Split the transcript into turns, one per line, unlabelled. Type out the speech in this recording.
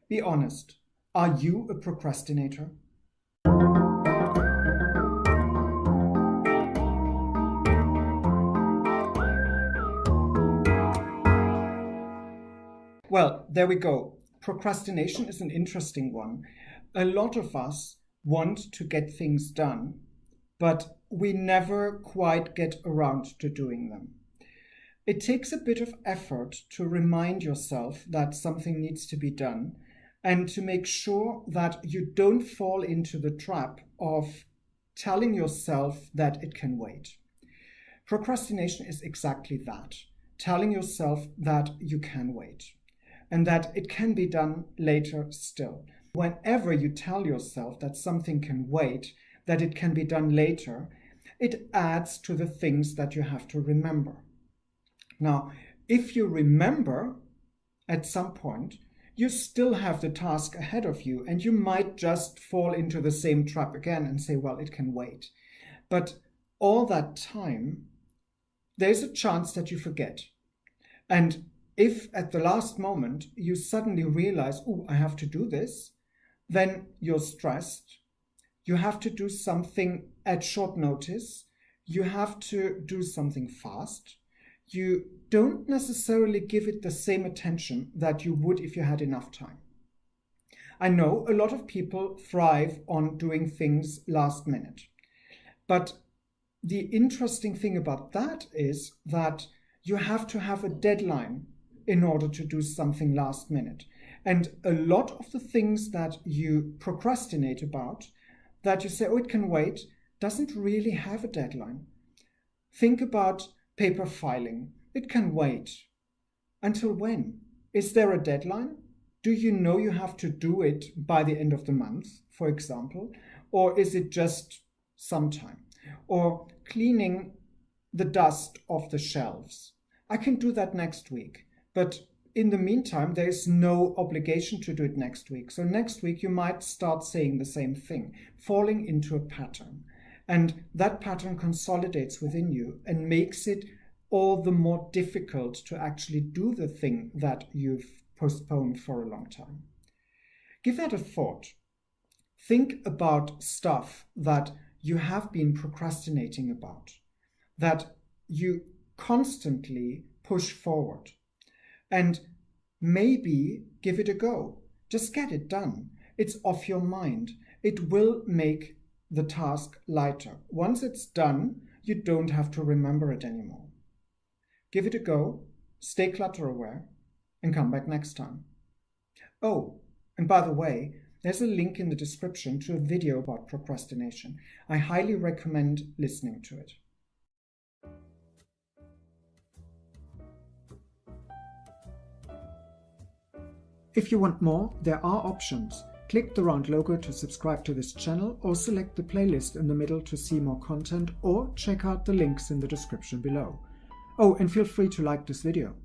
Be honest. Are you a procrastinator? Well, there we go. Procrastination is an interesting one. A lot of us want to get things done, but we never quite get around to doing them. It takes a bit of effort to remind yourself that something needs to be done and to make sure that you don't fall into the trap of telling yourself that it can wait. Procrastination is exactly that, telling yourself that you can wait and that it can be done later still. Whenever you tell yourself that something can wait, that it can be done later, it adds to the things that you have to remember. Now, if you remember at some point, you still have the task ahead of you, and you might just fall into the same trap again and say, well, it can wait. But all that time, there's a chance that you forget. And if at the last moment you suddenly realize, oh, I have to do this, then you're stressed. You have to do something at short notice. You have to do something fast. You don't necessarily give it the same attention that you would if you had enough time. I know a lot of people thrive on doing things last minute. But the interesting thing about that is that you have to have a deadline in order to do something last minute. And a lot of the things that you procrastinate about, that you say, oh, it can wait, doesn't really have a deadline. Think about paper filing. It can wait. Until when? Is there a deadline? Do you know you have to do it by the end of the month, for example? Or is it just sometime? Or cleaning the dust off the shelves. I can do that next week. But in the meantime, there is no obligation to do it next week. So next week, you might start saying the same thing, falling into a pattern. And that pattern consolidates within you and makes it all the more difficult to actually do the thing that you've postponed for a long time. Give that a thought. Think about stuff that you have been procrastinating about, that you constantly push forward. And maybe give it a go. Just get it done. It's off your mind. It will make the task lighter. Once it's done, you don't have to remember it anymore. Give it a go, stay clutter aware, and come back next time. Oh, and by the way, there's a link in the description to a video about procrastination. I highly recommend listening to it. If you want more, there are options. Click the round logo to subscribe to this channel, or select the playlist in the middle to see more content, or check out the links in the description below. Oh, and feel free to like this video.